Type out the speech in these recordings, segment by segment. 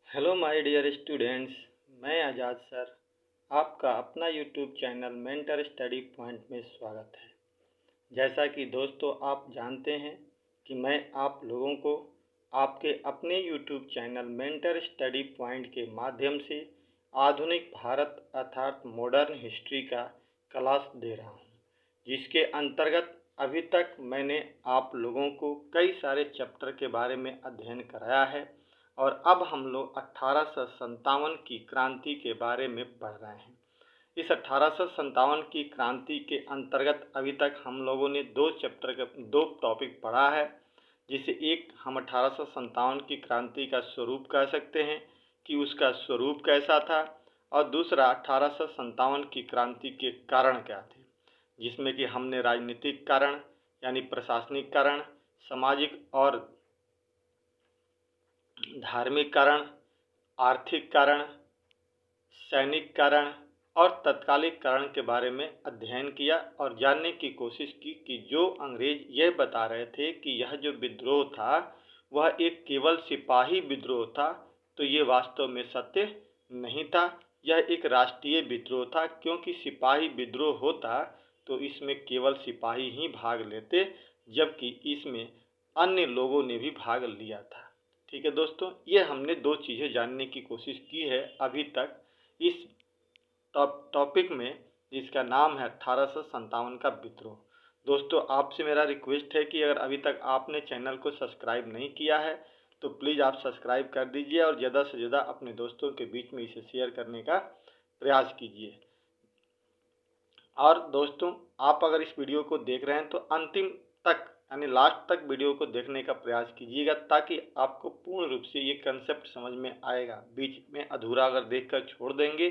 Hello my dear students. मैं आज़ाद sir आपका अपना YouTube channel mentor study point में स्वागत है। जैसा कि दोस्तों आप जानते हैं कि मैं आप लोगों को आपके अपने YouTube channel mentor study point के माध्यम से आधुनिक भारत अर्थात मॉडर्न हिस्ट्री का क्लास दे रहा हूं, जिसके अंतर्गत अभी तक मैंने आप लोगों को कई सारे चैप्टर के बारे में अध्ययन कराया है और अब हम लोग 1857 की क्रांति के बारे में पढ़ रहे हैं। इस 1857 की क्रांति के अंतर्गत अभी तक हम लोगों ने दो टॉपिक पढ़ा है, जिसे एक हम 1857 की क्रांति का स्वरूप कह सकते हैं कि उसका स्वरूप कैसा था, और दूसरा 1857 की क्रांति के कारण क्या थे, जिसमें कि हमने राजनीतिक कारण यानी प्रशासनिक कारण, सामाजिक और धार्मिक कारण, आर्थिक कारण, सैनिक कारण और तत्कालिक कारण के बारे में अध्ययन किया और जानने की कोशिश की कि जो अंग्रेज यह बता रहे थे कि यह जो विद्रोह था वह एक केवल सिपाही विद्रोह था, तो ये वास्तव में सत्य नहीं था। यह एक राष्ट्रीय विद्रोह था, क्योंकि सिपाही विद्रोह होता तो इसमें केवल सिपाही ही भाग लेते, जबकि इसमें अन्य लोगों ने भी भाग लिया था। ठीक है दोस्तों, ये हमने दो चीज़ें जानने की कोशिश की है अभी तक इस टॉपिक में, जिसका नाम है 1857 का विद्रोह। दोस्तों आपसे मेरा रिक्वेस्ट है कि अगर अभी तक आपने चैनल को सब्सक्राइब नहीं किया है तो प्लीज़ आप सब्सक्राइब कर दीजिए और ज़्यादा से ज़्यादा अपने दोस्तों के बीच में इसे शेयर करने का प्रयास कीजिए। और दोस्तों आप अगर इस वीडियो को देख रहे हैं तो अंतिम तक यानी लास्ट तक वीडियो को देखने का प्रयास कीजिएगा, ताकि आपको पूर्ण रूप से ये कंसेप्ट समझ में आएगा। बीच में अधूरा अगर देखकर छोड़ देंगे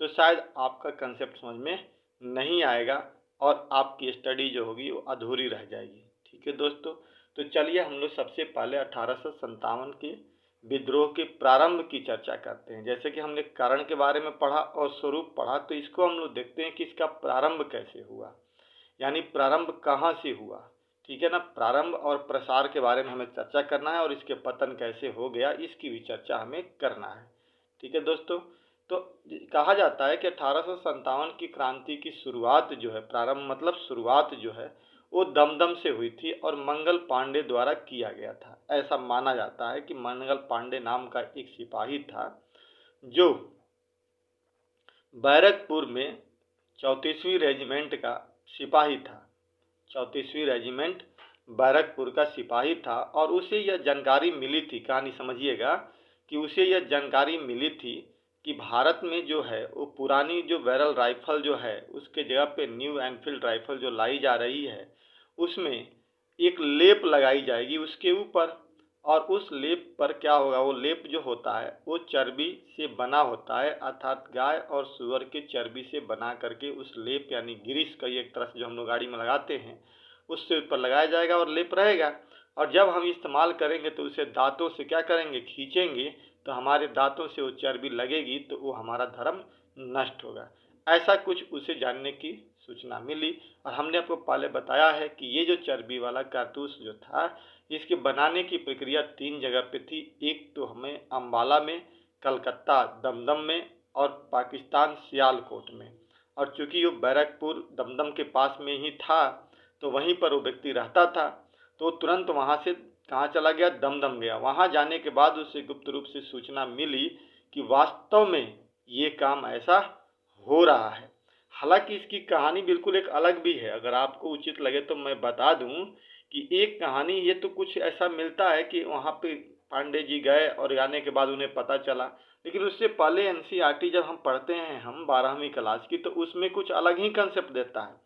तो शायद आपका कंसेप्ट समझ में नहीं आएगा और आपकी स्टडी जो होगी वो अधूरी रह जाएगी। ठीक है दोस्तों, तो चलिए हम लोग सबसे पहले 1857 के विद्रोह के प्रारंभ की चर्चा करते हैं। जैसे कि हमने कारण के बारे में पढ़ा और स्वरूप पढ़ा, तो इसको हम लोग देखते हैं कि इसका प्रारंभ कैसे हुआ, यानी प्रारंभ कहाँ से हुआ। ठीक है ना, प्रारंभ और प्रसार के बारे में हमें चर्चा करना है और इसके पतन कैसे हो गया इसकी भी चर्चा हमें करना है। ठीक है दोस्तों, तो कहा जाता है कि 1857 की क्रांति की शुरुआत जो है, प्रारंभ मतलब शुरुआत जो है, वो दमदम से हुई थी और मंगल पांडे द्वारा किया गया था। ऐसा माना जाता है कि मंगल पांडे नाम का एक सिपाही था जो बैरकपुर में 34वीं रेजिमेंट का सिपाही था। 34वीं रेजिमेंट बैरकपुर का सिपाही था और उसे यह जानकारी मिली थी, कहानी समझिएगा, कि उसे यह जानकारी मिली थी कि भारत में जो है वो पुरानी जो बैरल राइफल जो है उसके जगह पे न्यू एनफील्ड राइफल जो लाई जा रही है उसमें एक लेप लगाई जाएगी उसके ऊपर, और उस लेप पर क्या होगा, वो लेप जो होता है वो चर्बी से बना होता है, अर्थात गाय और सुअर के चर्बी से बना करके उस लेप यानी ग्रीस का एक तरह से जो हम लोग गाड़ी में लगाते हैं उससे ऊपर लगाया जाएगा और लेप रहेगा। और जब हम इस्तेमाल करेंगे तो उसे दांतों से क्या करेंगे, खींचेंगे, तो हमारे दांतों से वो चर्बी लगेगी तो वो हमारा धर्म नष्ट होगा। ऐसा कुछ उसे जानने की सूचना मिली और हमने आपको पहले बताया है कि ये जो चर्बी वाला कारतूस जो था इसके बनाने की प्रक्रिया 3 जगह पे थी। एक तो हमें अम्बाला में, कलकत्ता दमदम में और पाकिस्तान सियालकोट में। और चूंकि वो बैरकपुर दमदम के पास में ही था तो वहीं पर वो व्यक्ति रहता था, तो तुरंत वहाँ से कहाँ चला गया, दमदम गया। वहाँ जाने के बाद उसे गुप्त रूप से सूचना मिली कि वास्तव में ये काम ऐसा हो रहा है। हालांकि इसकी कहानी बिल्कुल एक अलग भी है, अगर आपको उचित लगे तो मैं बता दूं कि एक कहानी ये तो कुछ ऐसा मिलता है कि वहाँ पे पांडे जी गए और आने के बाद उन्हें पता चला, लेकिन उससे पहले एनसीईआरटी जब हम पढ़ते हैं हम 12वीं क्लास की, तो उसमें कुछ अलग ही कंसेप्ट देता है।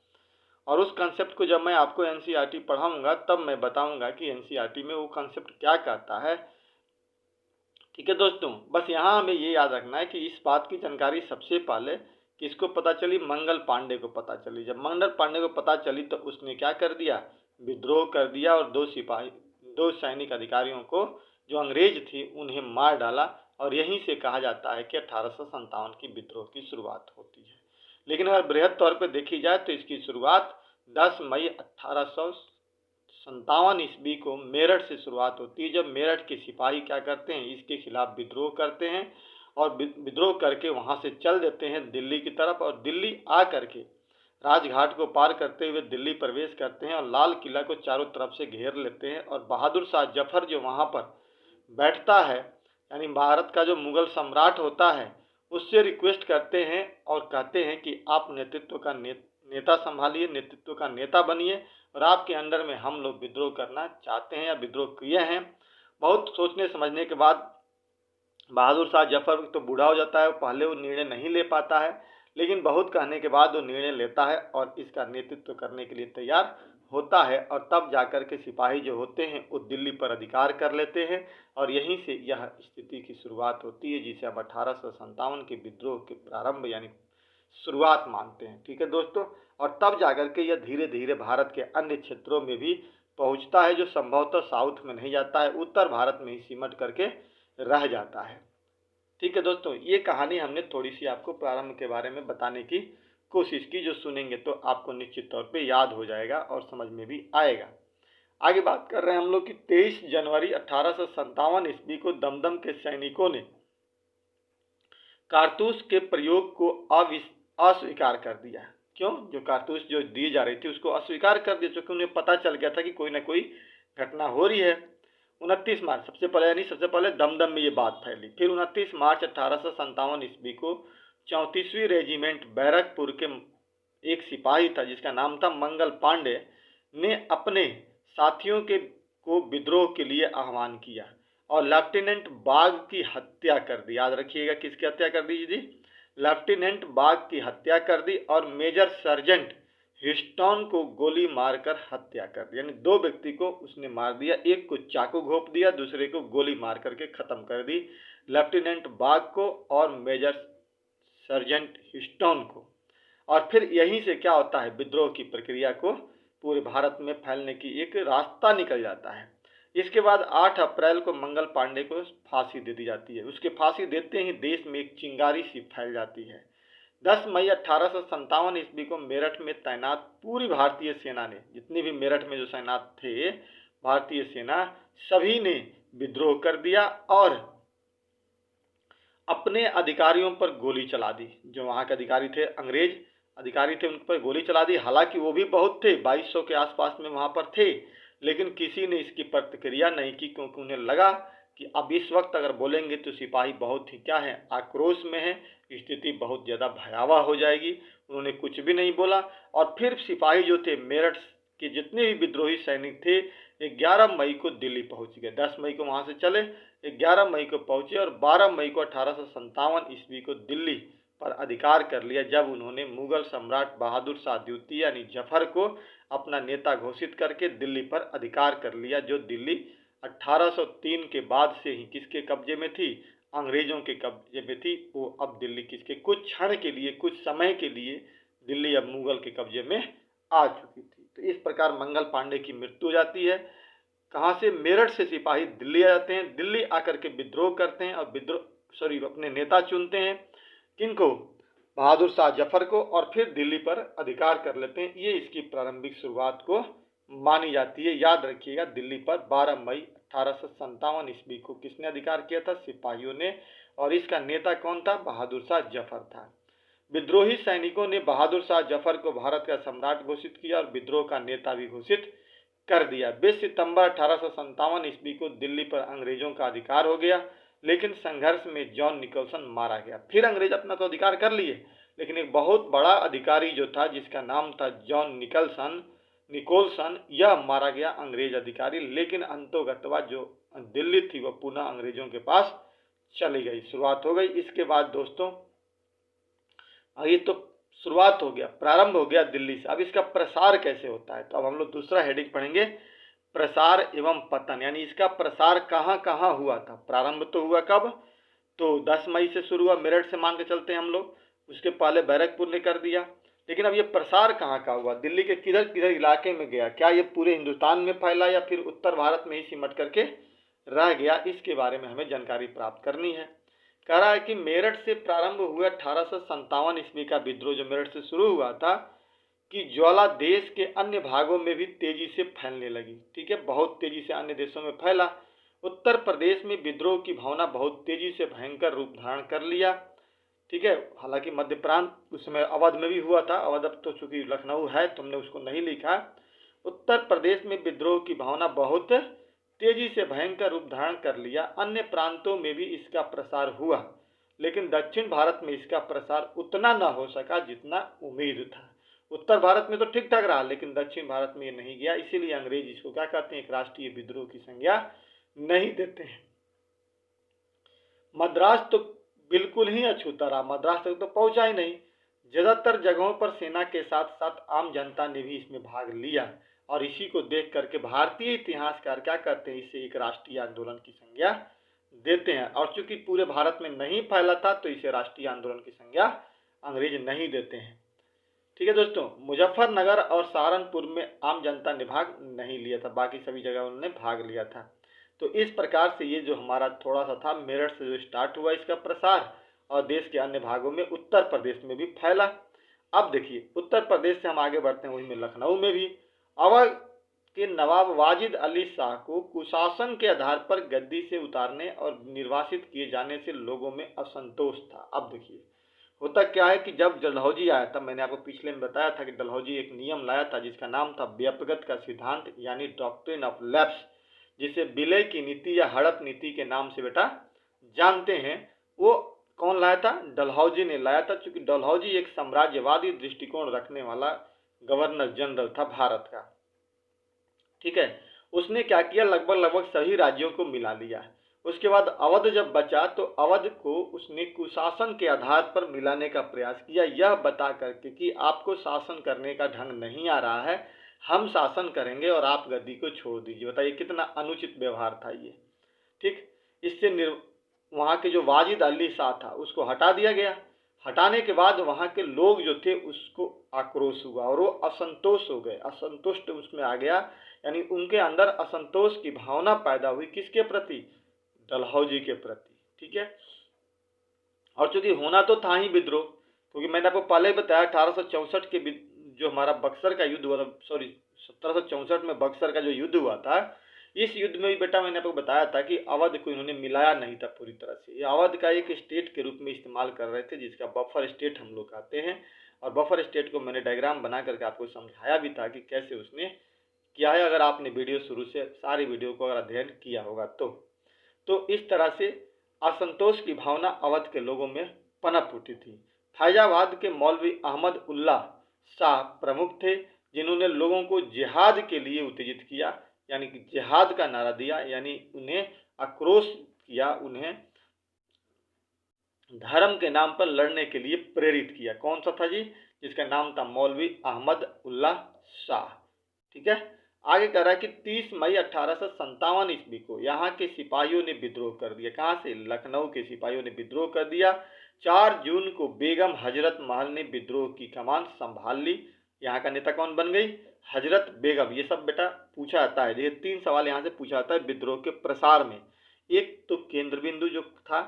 और उस कंसेप्ट को जब मैं आपको एनसीईआरटी पढ़ाऊंगा तब मैं बताऊंगा कि एनसीईआरटी में वो कंसेप्ट क्या कहता है। ठीक है दोस्तों, बस यहाँ हमें ये याद रखना है कि इस बात की जानकारी सबसे पहले किसको पता चली, मंगल पांडे को पता चली। जब मंगल पांडे को पता चली तो उसने क्या कर दिया, विद्रोह कर दिया और दो सैनिक अधिकारियों को जो अंग्रेज थे उन्हें मार डाला। और यहीं से कहा जाता है कि 1857 की विद्रोह की शुरुआत होती है। लेकिन अगर बृहद तौर पर देखी जाए तो इसकी शुरुआत 10 मई 1800 ईस्वी को मेरठ से शुरुआत होती है, जब मेरठ के सिपाही क्या करते हैं, इसके खिलाफ विद्रोह करते हैं और विद्रोह करके वहां से चल देते हैं दिल्ली की तरफ, और दिल्ली आ करके राजघाट को पार करते हुए दिल्ली प्रवेश करते हैं और लाल किला को चारों तरफ से घेर लेते हैं। और बहादुर शाह जफर जो वहां पर बैठता है, यानी भारत का जो मुगल सम्राट होता है, उससे रिक्वेस्ट करते हैं और कहते हैं कि आप नेतृत्व का नेता संभालिए, नेतृत्व का नेता बनिए, और आपके अंडर में हम लोग विद्रोह करना चाहते हैं या विद्रोह किए हैं। बहुत सोचने समझने के बाद बहादुर शाह जफर तो बूढ़ा हो जाता है, पहले वो निर्णय नहीं ले पाता है, लेकिन बहुत कहने के बाद वो निर्णय लेता है और इसका नेतृत्व करने के लिए तैयार होता है। और तब जाकर के सिपाही जो होते हैं वो दिल्ली पर अधिकार कर लेते हैं, और यहीं से यह स्थिति की शुरुआत होती है जिसे अब 1857 के विद्रोह के प्रारंभ यानी शुरुआत मानते हैं। ठीक है दोस्तों, और तब जाकर के यह धीरे धीरे भारत के अन्य क्षेत्रों में भी पहुंचता है, जो संभवतः साउथ में नहीं जाता है, उत्तर भारत में ही सिमट करके रह जाता है। ठीक है दोस्तों, ये कहानी हमने थोड़ी सी आपको प्रारंभ के बारे में बताने की कोशिश की, जो सुनेंगे तो आपको निश्चित तौर पे याद हो जाएगा और समझ में भी आएगा। आगे बात कर रहे हैं हम लोग कि 23 जनवरी 1857 ईस्वी को दमदम के सैनिकों ने कारतूस के प्रयोग को अस्वीकार कर दिया। क्यों? जो कारतूस जो दी जा रही थी उसको अस्वीकार कर दिया, क्योंकि उन्हें पता चल गया था कि कोई ना कोई घटना हो रही है। 29 मार्च सबसे पहले दमदम में ये बात फैली। फिर 29 मार्च 1857 ईस्वी को 34वीं रेजिमेंट बैरकपुर के एक सिपाही था जिसका नाम था मंगल पांडे ने अपने साथियों को विद्रोह के लिए आह्वान किया और लेफ्टिनेंट बाग की हत्या कर दी। याद रखिएगा, किसकी हत्या कर दी जी? लेफ्टिनेंट बाग की हत्या कर दी और मेजर सर्जेंट ह्यूस्टन को गोली मारकर हत्या कर दी। यानी दो व्यक्ति को उसने मार दिया, एक को चाकू घोंप दिया, दूसरे को गोली मार करके खत्म कर दी, लेफ्टिनेंट बाग को और मेजर सर्जेंट ह्यूस्टन को। और फिर यहीं से क्या होता है, विद्रोह की प्रक्रिया को पूरे भारत में फैलने की एक रास्ता निकल जाता है। इसके बाद 8 अप्रैल को मंगल पांडे को फांसी दे दी जाती है। उसके फांसी देते ही देश में एक चिंगारी सी फैल जाती है। 10 मई 1857 ईस्वी को मेरठ में तैनात पूरी भारतीय सेना ने, जितनी भी मेरठ में जो सेनात थे भारतीय सेना, सभी ने विद्रोह कर दिया और अपने अधिकारियों पर गोली चला दी। जो वहां के अधिकारी थे, अंग्रेज अधिकारी थे, उन पर गोली चला दी। हालांकि वो भी बहुत थे, 2200 के आसपास में वहां पर थे, लेकिन किसी ने इसकी प्रतिक्रिया नहीं की, क्योंकि उन्हें लगा कि अब इस वक्त अगर बोलेंगे तो सिपाही बहुत ही क्या है, आक्रोश में है, स्थिति बहुत ज़्यादा भयावह हो जाएगी। उन्होंने कुछ भी नहीं बोला। और फिर सिपाही जो थे, मेरठ के जितने भी विद्रोही सैनिक थे, 11 मई को दिल्ली पहुंच गए। 10 मई को वहां से चले, 11 मई को पहुंचे और 12 मई को 1857 ईस्वी को दिल्ली पर अधिकार कर लिया, जब उन्होंने मुगल सम्राट बहादुर शाह द्वितीय यानी जफर को अपना नेता घोषित करके दिल्ली पर अधिकार कर लिया। जो दिल्ली 1803 के बाद से ही किसके कब्जे में थी? अंग्रेजों के कब्जे में थी। वो अब दिल्ली किसके, कुछ क्षण के लिए, कुछ समय के लिए दिल्ली अब मुगल के कब्जे में आ चुकी थी। तो इस प्रकार मंगल पांडे की मृत्यु हो जाती है। कहाँ से? मेरठ से सिपाही दिल्ली आ जाते हैं, दिल्ली आकर के विद्रोह करते हैं और अपने नेता चुनते हैं। किनको? बहादुर शाह जफर को, और फिर दिल्ली पर अधिकार कर लेते हैं। ये इसकी प्रारंभिक शुरुआत को मानी जाती है। याद रखिएगा, दिल्ली पर 12 मई 1857 ईस्वी को किसने अधिकार किया था? सिपाहियों ने। और इसका नेता कौन था? बहादुर शाह जफर था। विद्रोही सैनिकों ने बहादुर शाह जफर को भारत का सम्राट घोषित किया और विद्रोह का नेता भी घोषित कर दिया। 20 सितंबर 1857 ईस्वी को दिल्ली पर अंग्रेजों का अधिकार हो गया, लेकिन संघर्ष में जॉन निकोलसन मारा गया। फिर अंग्रेज अपना तो अधिकार कर लिए, लेकिन एक बहुत बड़ा अधिकारी जो था जिसका नाम था जॉन निकोलसन, यह मारा गया, अंग्रेज अधिकारी। लेकिन अंतोगत्वा जो दिल्ली थी वह पुनः अंग्रेजों के पास चली गई। शुरुआत हो गई। इसके बाद दोस्तों ये तो शुरुआत हो गया, प्रारंभ हो गया दिल्ली से। अब इसका प्रसार कैसे होता है, तो अब हम लोग दूसरा हेडिंग पढ़ेंगे, प्रसार एवं पतन। यानी इसका प्रसार कहाँ कहाँ हुआ था। प्रारंभ तो हुआ कब? तो 10 मई से शुरू हुआ, मेरठ से मान के चलते हैं हम लोग। उसके पहले बैरकपुर ने कर दिया। लेकिन अब ये प्रसार कहाँ का हुआ, दिल्ली के किधर किधर इलाके में गया, क्या ये पूरे हिंदुस्तान में फैला या फिर उत्तर भारत में ही सिमट करके रह गया, इसके बारे में हमें जानकारी प्राप्त करनी है। कह रहा है कि मेरठ से प्रारंभ हुआ 1857 ईस्वी का विद्रोह जो मेरठ से शुरू हुआ था, कि ज्वाला देश के अन्य भागों में भी तेजी से फैलने लगी। ठीक है, बहुत तेजी से अन्य देशों में फैला। उत्तर प्रदेश में विद्रोह की भावना बहुत तेजी से भयंकर रूप धारण कर लिया। ठीक है, हालांकि मध्य प्रांत उस समय अवध में भी हुआ था, अवध अब तो चूंकि लखनऊ है, तुमने उसको नहीं लिखा। उत्तर प्रदेश में विद्रोह की भावना बहुत तेजी से भयंकर रूप धारण कर लिया। अन्य प्रांतों में भी इसका प्रसार हुआ, लेकिन दक्षिण भारत में इसका प्रसार उतना न हो सका जितना उम्मीद था। उत्तर भारत में तो ठीक ठाक रहा, लेकिन दक्षिण भारत में ये नहीं गया। इसीलिए अंग्रेज इसको क्या कहते हैं, एक राष्ट्रीय विद्रोह की संज्ञा नहीं देते हैं। मद्रास तो बिल्कुल ही अछूता रहा, मद्रास तक तो पहुंचा ही नहीं। ज्यादातर जगहों पर सेना के साथ साथ आम जनता ने भी इसमें भाग लिया, और इसी को देख करके भारतीय इतिहासकार क्या कहते हैं, इसे एक राष्ट्रीय आंदोलन की संज्ञा देते हैं। और चूंकि पूरे भारत में नहीं फैला था, तो इसे राष्ट्रीय आंदोलन की संज्ञा अंग्रेज नहीं देते हैं। ठीक है दोस्तों, मुजफ्फरनगर और सहारनपुर में आम जनता ने भाग नहीं लिया था, बाकी सभी जगह उन्होंने भाग लिया था। तो इस प्रकार से ये जो हमारा थोड़ा सा था, मेरठ से जो स्टार्ट हुआ इसका प्रसार, और देश के अन्य भागों में, उत्तर प्रदेश में भी फैला। अब देखिए, उत्तर प्रदेश से हम आगे बढ़ते हैं, वहीं में लखनऊ में भी अवध के नवाब वाजिद अली शाह को कुशासन के आधार पर गद्दी से उतारने और निर्वासित किए जाने से लोगों में असंतोष था। अब देखिए, होता क्या है कि जब डलहौजी आया था, मैंने आपको पिछले में बताया था कि डलहौजी एक नियम लाया था जिसका नाम था व्यपगत का सिद्धांत, यानी डॉक्ट्रिन ऑफ लैप्स, जिसे विलय की नीति या हड़प नीति के नाम से बेटा जानते हैं। वो कौन लाया था, डलहौजी ने लाया था। चूंकि डलहौजी एक साम्राज्यवादी दृष्टिकोण रखने वाला गवर्नर जनरल था भारत का। ठीक है, उसने क्या किया, लगभग सभी राज्यों को मिला लिया। उसके बाद अवध जब बचा, तो अवध को उसने कुशासन के आधार पर मिलाने का प्रयास किया, यह बता करके कि आपको शासन करने का ढंग नहीं आ रहा है, हम शासन करेंगे और आप गद्दी को छोड़ दीजिए। बताइए कितना अनुचित व्यवहार था ये। ठीक, इससे वहाँ के जो वाजिद अली शाह था उसको हटा दिया गया। हटाने के बाद वहाँ के लोग जो थे उसको आक्रोश हुआ, और वो असंतोष हो गए, असंतुष्ट उसमें आ गया, यानी उनके अंदर असंतोष की भावना पैदा हुई। किसके प्रति, डलहौजी के प्रति। ठीक है, और चूंकि होना तो था ही विद्रोह, क्योंकि मैंने आपको पहले ही बताया 1864 के जो हमारा बक्सर का युद्ध हुआ था, सॉरी 1764 में बक्सर का जो युद्ध हुआ था, इस युद्ध में भी बेटा मैंने आपको बताया था कि अवध को इन्होंने मिलाया नहीं था पूरी तरह से। ये अवध का एक स्टेट के रूप में इस्तेमाल कर रहे थे, जिसका बफर स्टेट हम लोग कहते हैं। और बफर स्टेट को मैंने डायग्राम बना करके आपको समझाया भी था कि कैसे उसने किया है, अगर आपने वीडियो शुरू से सारी वीडियो को अगर अध्ययन किया होगा तो इस तरह से असंतोष की भावना अवध के लोगों में पनप उठी थी। फैजाबाद के मौलवी अहमद उल्ला शाह प्रमुख थे, जिन्होंने लोगों को जिहाद के लिए उत्तेजित किया, यानी कि जिहाद का नारा दिया, यानी उन्हें आक्रोश किया, उन्हें धर्म के नाम पर लड़ने के लिए प्रेरित किया। कौन सा था जी, जिसका नाम था मौलवी अहमद उल्ला शाह। ठीक है, आगे कह रहा है कि 30 मई 1857 ईस्वी को यहाँ के सिपाहियों ने विद्रोह कर दिया। कहाँ से, लखनऊ के सिपाहियों ने विद्रोह कर दिया। 4 जून को बेगम हजरत महल ने विद्रोह की कमान संभाल ली। यहाँ का नेता कौन बन गई, हजरत बेगम। ये सब बेटा पूछा जाता है, देखिए 3 सवाल यहाँ से पूछा जाता है विद्रोह के प्रसार में। एक तो केंद्र बिंदु जो था,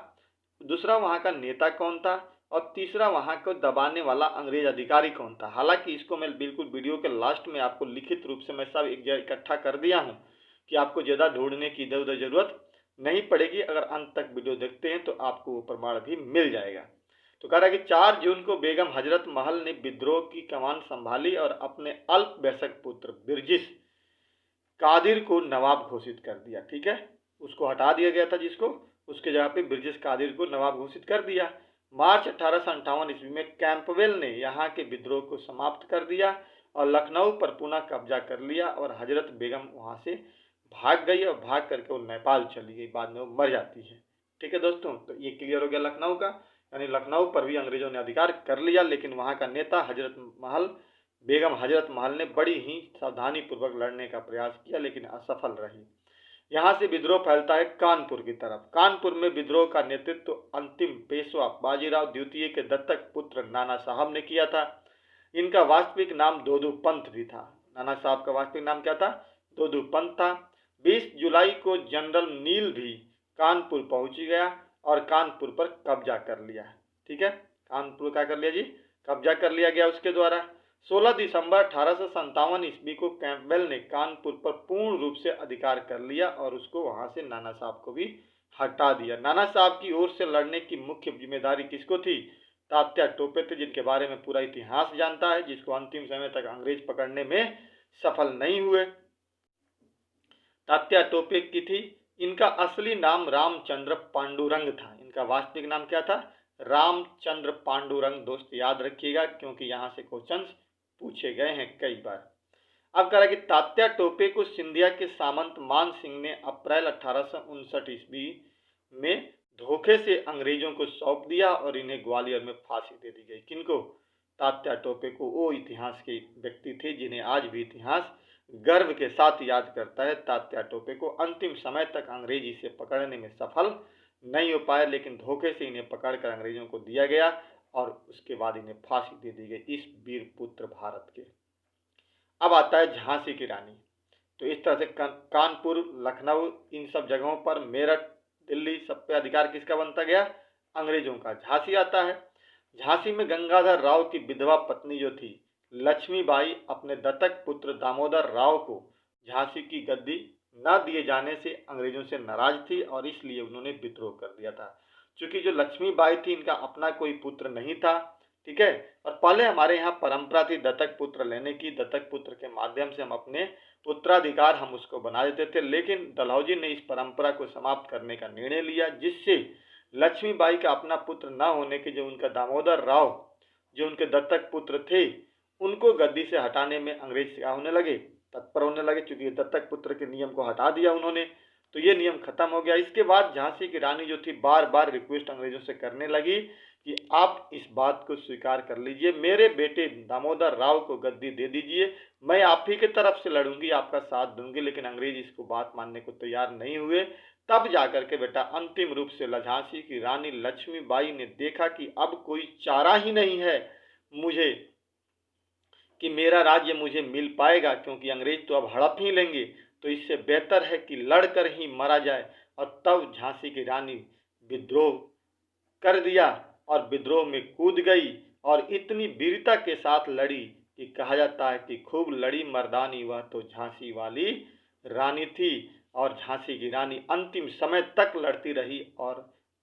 दूसरा वहाँ का नेता कौन था, और तीसरा वहाँ को दबाने वाला अंग्रेज अधिकारी कौन था। हालांकि इसको मैं बिल्कुल वीडियो के लास्ट में आपको लिखित रूप से मैं सब एक जगह इकट्ठा कर दिया हूँ, कि आपको ज़्यादा ढूंढने की इधर उधर जरूरत नहीं पड़ेगी। अगर अंत तक वीडियो देखते हैं तो आपको वो प्रमाण भी मिल जाएगा। तो कह रहा है कि 4 जून को बेगम हजरत महल ने विद्रोह की कमान संभाली और अपने अल्पवयस्क पुत्र बिरजिस कादिर को नवाब घोषित कर दिया। ठीक है, उसको हटा दिया गया था जिसको, उसके जगह पे बिरजिस कादिर को नवाब घोषित कर दिया। मार्च 1858 ईस्वी में कैंपवेल ने यहाँ के विद्रोह को समाप्त कर दिया और लखनऊ पर पुनः कब्जा कर लिया, और हजरत बेगम वहाँ से भाग गई, और भाग करके वो नेपाल चली गई, बाद में वो मर जाती है। ठीक है दोस्तों, तो ये क्लियर हो गया लखनऊ का, यानी लखनऊ पर भी अंग्रेजों ने अधिकार कर लिया, लेकिन वहाँ का नेता बेगम हजरत महल ने बड़ी ही सावधानी पूर्वक लड़ने का प्रयास किया, लेकिन असफल रही। यहाँ से विद्रोह फैलता है कानपुर की तरफ। कानपुर में विद्रोह का नेतृत्व अंतिम पेशवा बाजीराव द्वितीय के दत्तक पुत्र नाना साहब ने किया था। इनका वास्तविक नाम दोदू पंत भी था। नाना साहब का वास्तविक नाम क्या था, दोदू पंत था। 20 जुलाई को जनरल नील भी कानपुर पहुंच गया और कानपुर पर कब्जा कर लिया। ठीक है, कानपुर क्या कर लिया जी, कब्जा कर लिया गया उसके द्वारा। 16 दिसंबर 1857 ईस्वी को कैंपबेल ने कानपुर पर पूर्ण रूप से अधिकार कर लिया और उसको वहां से नाना साहब को भी हटा दिया। नाना साहब की ओर से लड़ने की मुख्य जिम्मेदारी किसको थी? तात्या टोपे थे, जिनके बारे में पूरा इतिहास जानता है, जिसको अंतिम समय तक अंग्रेज पकड़ने में सफल नहीं हुए। तात्या टोपे की थी। इनका असली नाम रामचंद्र पांडुरंग था। इनका वास्तविक नाम क्या था? रामचंद्र पांडुरंग। दोस्त याद रखिएगा, क्योंकि यहां से क्वेश्चन पूछे गए हैं कई बार। अब कह रहा कि तात्या टोपे को सिंधिया के सामंत मान सिंह ने अप्रैल 1859 ईस्वी में धोखे से अंग्रेजों को सौंप दिया और इन्हें ग्वालियर में फांसी दे दी गई। किनको? तात्या टोपे को। वो इतिहास के व्यक्ति थे जिन्हें आज भी इतिहास गर्व के साथ याद करता है। तात्या टोपे को अंतिम समय तक अंग्रेज इसे पकड़ने में सफल नहीं हो पाए, लेकिन धोखे से इन्हें पकड़कर अंग्रेजों को दिया गया और उसके बाद इन्हें फांसी दे दी गई, इस वीर पुत्र भारत के। अब आता है झांसी की रानी। तो इस तरह से कानपुर, लखनऊ, इन सब जगहों पर, मेरठ, दिल्ली, सब पे अधिकार किसका बनता गया? अंग्रेजों का। झांसी आता है। झांसी में गंगाधर राव की विधवा पत्नी जो थी लक्ष्मीबाई अपने दत्तक पुत्र दामोदर राव को झांसी की गद्दी न दिए जाने से अंग्रेजों से नाराज थी और इसलिए उन्होंने विद्रोह कर दिया था। क्योंकि जो लक्ष्मीबाई थी, इनका अपना कोई पुत्र नहीं था, ठीक है। और पहले हमारे यहाँ परंपरा थी दत्तक पुत्र लेने की। दत्तक पुत्र के माध्यम से हम अपने उत्तराधिकार हम उसको बना देते थे, लेकिन डलहौजी ने इस परंपरा को समाप्त करने का निर्णय लिया, जिससे लक्ष्मीबाई का अपना पुत्र न होने के जो उनका दामोदर राव जो उनके दत्तक पुत्र थे, उनको गद्दी से हटाने में अंग्रेज क्या होने लगे? तत्पर होने लगे। चूंकि दत्तक पुत्र के नियम को हटा दिया उन्होंने, तो ये नियम खत्म हो गया। इसके बाद झांसी की रानी जो थी बार बार रिक्वेस्ट अंग्रेजों से करने लगी कि आप इस बात को स्वीकार कर लीजिए, मेरे बेटे दामोदर राव को गद्दी दे दीजिए, मैं आप ही की तरफ से लड़ूंगी, आपका साथ दूंगी। लेकिन अंग्रेज इसको बात मानने को तैयार नहीं हुए। तब जाकर के बेटा अंतिम रूप से झांसी की रानी लक्ष्मीबाई ने देखा कि अब कोई चारा ही नहीं है मुझे, कि मेरा राज्य मुझे मिल पाएगा, क्योंकि अंग्रेज तो अब हड़प ही लेंगे, तो इससे बेहतर है कि लड़कर ही मरा जाए। और तब झांसी की रानी विद्रोह कर दिया और विद्रोह में कूद गई और इतनी वीरता के साथ लड़ी कि कहा जाता है कि खूब लड़ी मर्दानी, वह तो झांसी वाली रानी थी। और झांसी की रानी अंतिम समय तक लड़ती रही और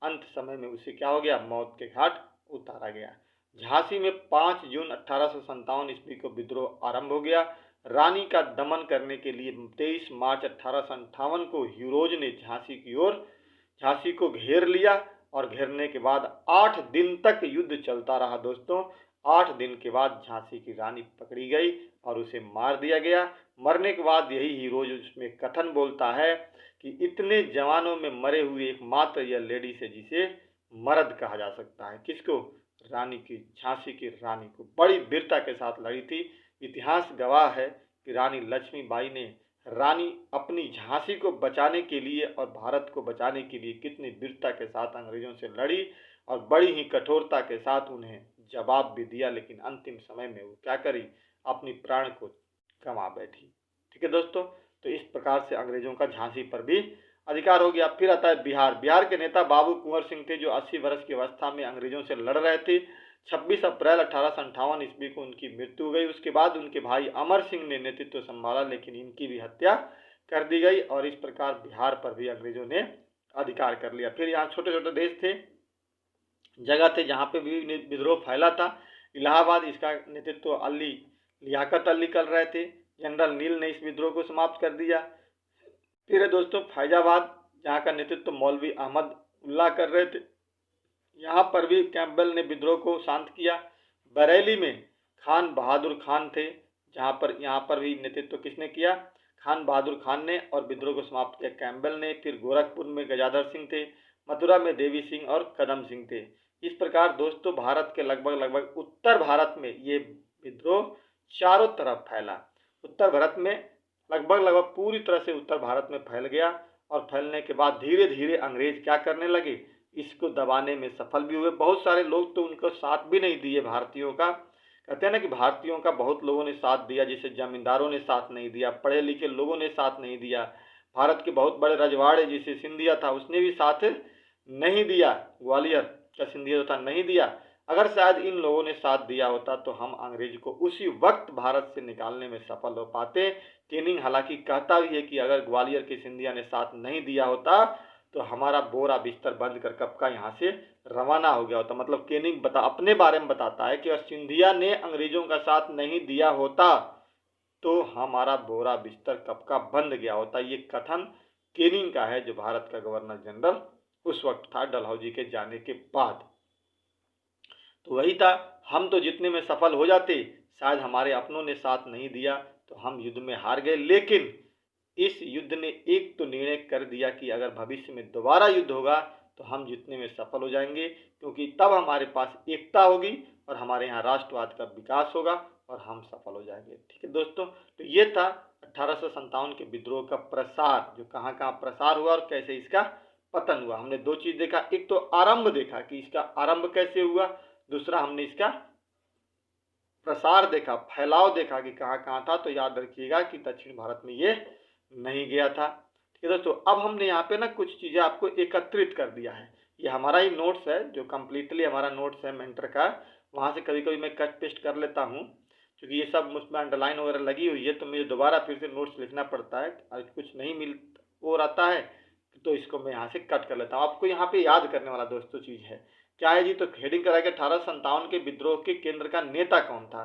अंत समय में उसे क्या हो गया? मौत के घाट उतारा गया। झांसी में 5 जून 1857 ईस्वी को विद्रोह आरंभ हो गया। रानी का दमन करने के लिए 23 मार्च 1858 को हीरोज ने झांसी को घेर लिया और घेरने के बाद 8 दिन तक युद्ध चलता रहा दोस्तों। 8 दिन के बाद झांसी की रानी पकड़ी गई और उसे मार दिया गया। मरने के बाद यही हीरोज उसमें कथन बोलता है कि इतने जवानों में मरे हुए एकमात्र यह लेडीज है जिसे मर्द कहा जा सकता है। किसको? रानी की, झांसी की रानी को। बड़ी वीरता के साथ लड़ी थी। इतिहास गवाह है कि रानी लक्ष्मीबाई ने अपनी झांसी को बचाने के लिए और भारत को बचाने के लिए कितनी वीरता के साथ अंग्रेजों से लड़ी और बड़ी ही कठोरता के साथ उन्हें जवाब भी दिया। लेकिन अंतिम समय में वो क्या करी? अपनी प्राण को गंवा बैठी। ठीक है दोस्तों, तो इस प्रकार से अंग्रेजों का झांसी पर भी अधिकार हो गया। फिर आता है बिहार। बिहार के नेता बाबू कुंवर सिंह थे, जो 80 वर्ष की अवस्था में अंग्रेजों से लड़ रहे थे। 26 अप्रैल 1858 ईस्वी को उनकी मृत्यु हो गई। उसके बाद उनके भाई अमर सिंह ने नेतृत्व संभाला, लेकिन इनकी भी हत्या कर दी गई और इस प्रकार बिहार पर भी अंग्रेजों ने अधिकार कर लिया। फिर यहाँ छोटे छोटे देश थे, जगह थे जहाँ पे भी विद्रोह फैला था। इलाहाबाद, इसका नेतृत्व लियाकत अली कर रहे थे। जनरल नील ने इस विद्रोह को समाप्त कर दिया। फिर है दोस्तों फैजाबाद, जहाँ का नेतृत्व मौलवी अहमद उल्लाह कर रहे थे। यहाँ पर भी कैंपबेल ने विद्रोह को शांत किया। बरेली में खान बहादुर खान थे, यहाँ पर भी नेतृत्व किसने किया? खान बहादुर खान ने, और विद्रोह को समाप्त किया कैंपबेल ने। फिर गोरखपुर में गजाधर सिंह थे, मथुरा में देवी सिंह और कदम सिंह थे। इस प्रकार दोस्तों भारत के लगभग उत्तर भारत में ये विद्रोह चारों तरफ फैला। उत्तर भारत में लगभग पूरी तरह से उत्तर भारत में फैल गया और फैलने के बाद धीरे धीरे अंग्रेज क्या करने लगे? इसको दबाने में सफल भी हुए। बहुत सारे लोग तो उनको साथ भी नहीं दिए भारतीयों का। कहते हैं ना कि भारतीयों का बहुत लोगों ने साथ दिया, जैसे जमींदारों ने साथ नहीं दिया, पढ़े लिखे लोगों ने साथ नहीं दिया। भारत के बहुत बड़े रजवाड़े जैसे सिंधिया था, उसने भी साथ नहीं दिया। ग्वालियर का सिंधिया जो था नहीं दिया। अगर शायद इन लोगों ने साथ दिया होता तो हम अंग्रेज को उसी वक्त भारत से निकालने में सफल हो पाते। केनिंग हालांकि कहता भी है कि अगर ग्वालियर के सिंधिया ने साथ नहीं दिया होता तो हमारा बोरा बिस्तर बंद कर कब का यहाँ से रवाना हो गया होता। मतलब केनिंग अपने बारे में बताता है कि अगर सिंधिया ने अंग्रेजों का साथ नहीं दिया होता तो हमारा बोरा बिस्तर कब का बंद गया होता। ये कथन केनिंग का है, जो भारत का गवर्नर जनरल उस वक्त था डलहौजी के जाने के बाद। तो वही था, हम तो जितने में सफल हो जाते, शायद हमारे अपनों ने साथ नहीं दिया तो हम युद्ध में हार गए। लेकिन इस युद्ध ने एक तो निर्णय कर दिया कि अगर भविष्य में दोबारा युद्ध होगा तो हम जीतने में सफल हो जाएंगे, क्योंकि तब हमारे पास एकता होगी और हमारे यहाँ राष्ट्रवाद का विकास होगा और हम सफल हो जाएंगे। ठीक है दोस्तों, तो ये था 1857 के विद्रोह का प्रसार, जो कहाँ कहाँ प्रसार हुआ और कैसे इसका पतन हुआ। हमने दो चीज देखा, एक तो आरंभ देखा कि इसका आरंभ कैसे हुआ, दूसरा हमने इसका प्रसार देखा, फैलाव देखा कि कहाँ कहाँ था। तो याद रखिएगा कि दक्षिण भारत में ये नहीं गया था। ठीक है दोस्तों, अब हमने यहाँ पे ना कुछ चीज़ें आपको एकत्रित कर दिया है। ये हमारा ही नोट्स है, जो कम्प्लीटली हमारा नोट्स है मेंटर का। वहाँ से कभी कभी मैं कट पेस्ट कर लेता हूँ, क्योंकि ये सब मुझमें अंडरलाइन वगैरह लगी हुई है, तो मुझे दोबारा फिर से नोट्स लिखना पड़ता है और कुछ नहीं मिल हो रहता है, तो इसको मैं यहाँ से कट कर लेता हूँ। आपको यहाँ पे याद करने वाला दोस्तों चीज़ है क्या है जी, तो हेडिंग करा के 1857 के विद्रोह के केंद्र का नेता कौन था।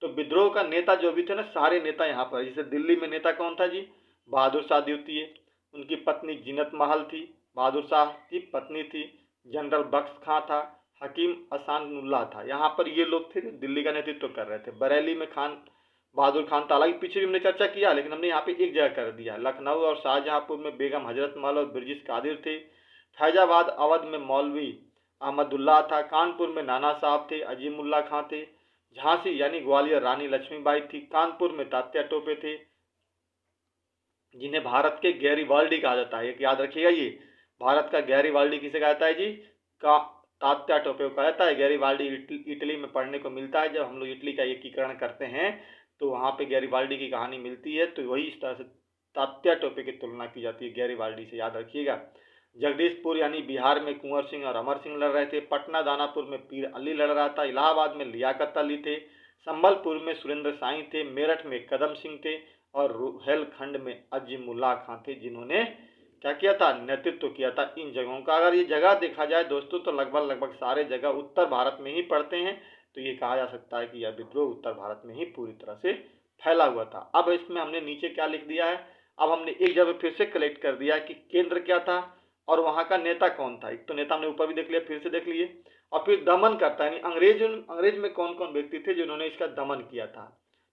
तो विद्रोह का नेता जो भी थे ना, सारे नेता यहाँ पर, जैसे दिल्ली में नेता कौन था जी, बहादुर शाह द्वितीय, उनकी पत्नी जीनत महल थी, बहादुर शाह की पत्नी थी। जनरल बख्श खां था, हकीम असानुल्लाह था। यहाँ पर ये लोग थे जो दिल्ली का नेतृत्व कर रहे थे। बरेली में खान बहादुर खान था, हालांकि पीछे भी हमने चर्चा किया, लेकिन हमने यहाँ पे एक जगह कर दिया। लखनऊ और शाहजहांपुर में बेगम हजरत महल और ब्रिजिश कादिर थे। फैजाबाद अवध में मौलवी अहमदुल्लाह था। कानपुर में नाना साहब थे, अजीमुल्ला खां थे। झांसी यानी ग्वालियर रानी लक्ष्मीबाई थी। कानपुर में तात्या टोपे थे, जिन्हें भारत के गैरीवाल्डी कहा जाता है। एक याद रखिएगा, ये भारत का गैरीवाल्डी किसे कहा जाता है जी, का तात्या टोपे को कहा जाता है। गैरीवाल्डी इटली में पढ़ने को मिलता है। जब हम लोग इटली का एकीकरण करते हैं तो वहाँ पे गैरीवाल्डी की कहानी मिलती है, तो वही इस तरह से तात्या टोपे की तुलना की जाती है गैरीवाल्डी से, याद रखिएगा। जगदीशपुर यानी बिहार में कुंवर सिंह और अमर सिंह लड़ रहे थे। पटना दानापुर में पीर अली लड़ रहा था। इलाहाबाद में लियाकत अली थे। संबलपुर में सुरेंद्र साई थे। मेरठ में कदम सिंह थे और रुहेलखंड में अजीमुल्ला खां थे, जिन्होंने क्या किया था, नेतृत्व किया था इन जगहों का। अगर ये जगह देखा जाए दोस्तों तो लगभग सारे जगह उत्तर भारत में ही पड़ते हैं, तो ये कहा जा सकता है कि यह विद्रोह उत्तर भारत में ही पूरी तरह से फैला हुआ था। अब इसमें हमने नीचे क्या लिख दिया है, अब हमने एक जगह फिर से कलेक्ट कर दिया कि केंद्र क्या था और वहां का नेता कौन था। एक तो नेता हमने ऊपर भी देख लिया, फिर से देख लिए। और फिर दमन करता है, अंग्रेज में कौन कौन व्यक्ति थे जिन्होंने इसका दमन किया था।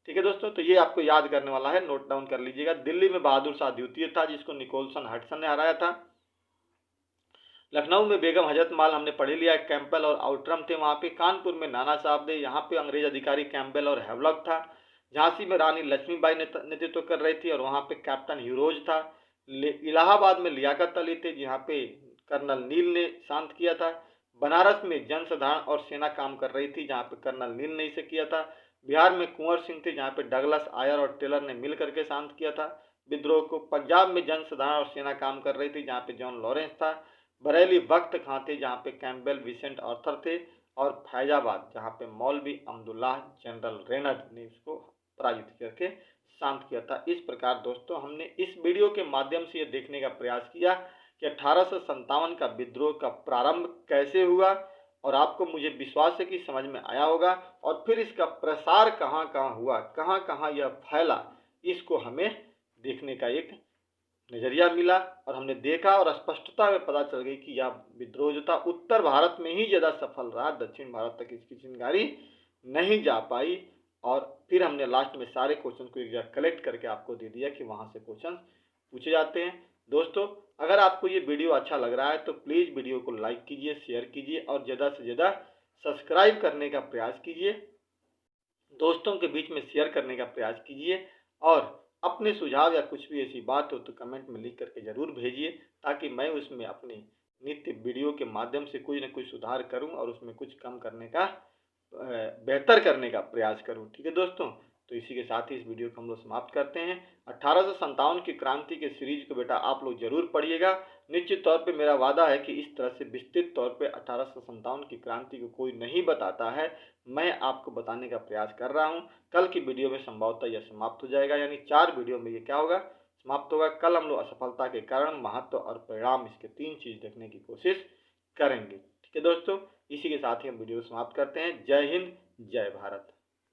ठीक है दोस्तों, तो ये आपको याद करने वाला है, नोट डाउन कर लीजिएगा। दिल्ली में बहादुर शाह द्वितीय था, जिसको निकोलसन हडसन ने हराया था। लखनऊ में बेगम हजरत महल हमने पढ़ लिया, कैंपबेल और आउटरम थे वहाँ पे। कानपुर में नाना साहब थे, यहाँ पे अंग्रेज अधिकारी कैंपबेल और हैवलॉक था। झांसी में रानी लक्ष्मीबाई नेतृत्व कर रही थी और वहाँ पे कैप्टन ह्यूरोज था। इलाहाबाद में लियाकत अली थे, जहाँ पे कर्नल नील ने शांत किया था। बनारस में जनसाधारण और सेना काम कर रही थी, जहाँ पे कर्नल नील ने इसे किया था। बिहार में कुंवर सिंह थे, जहाँ पे डगलस आयर और टेलर ने मिल करके शांत किया था विद्रोह को। पंजाब में जनसाधारण और सेना काम कर रही थी, जहाँ पे जॉन लॉरेंस था। बरेली बख्त खां थे, जहाँ पे कैंपबेल विसेंट ऑर्थर थे। और फैजाबाद, जहाँ पे मौलवी अब्दुल्लाह जनरल रेनड ने इसको पराजित करके शांत किया था। इस प्रकार दोस्तों हमने इस वीडियो के माध्यम से ये देखने का प्रयास किया कि 1857 का विद्रोह का प्रारंभ कैसे हुआ, और आपको मुझे विश्वास है कि समझ में आया होगा। और फिर इसका प्रसार कहाँ कहाँ हुआ, कहाँ कहाँ यह फैला, इसको हमें देखने का एक नजरिया मिला। और हमने देखा और स्पष्टता में पता चल गई कि यह विद्रोह जो था उत्तर भारत में ही ज़्यादा सफल रहा, दक्षिण भारत तक इसकी चिंगारी नहीं जा पाई। और फिर हमने लास्ट में सारे क्वेश्चन को एक जगह कलेक्ट करके आपको दे दिया कि वहाँ से क्वेश्चन पूछे जाते हैं। दोस्तों, अगर आपको ये वीडियो अच्छा लग रहा है तो प्लीज़ वीडियो को लाइक कीजिए, शेयर कीजिए और ज़्यादा से ज़्यादा सब्सक्राइब करने का प्रयास कीजिए, दोस्तों के बीच में शेयर करने का प्रयास कीजिए। और अपने सुझाव या कुछ भी ऐसी बात हो तो कमेंट में लिख करके ज़रूर भेजिए, ताकि मैं उसमें अपनी नित्य वीडियो के माध्यम से कुछ न कुछ सुधार करूं और उसमें कुछ कम करने का बेहतर करने का प्रयास करूं। ठीक है दोस्तों, तो इसी के साथ ही इस वीडियो को हम लोग समाप्त करते हैं। 1857 की क्रांति के सीरीज को बेटा आप लोग जरूर पढ़िएगा। निश्चित तौर पे मेरा वादा है कि इस तरह से विस्तृत तौर पे 1857 की क्रांति को कोई नहीं बताता है, मैं आपको बताने का प्रयास कर रहा हूँ। कल की वीडियो में संभवतः यह समाप्त हो जाएगा, यानी 4 वीडियो में ये क्या होगा, समाप्त होगा। कल हम लोग असफलता के कारण, महत्व और परिणाम, इसके 3 चीज देखने की कोशिश करेंगे। ठीक है दोस्तों, इसी के साथ ही हम वीडियो समाप्त करते हैं। जय हिंद, जय भारत।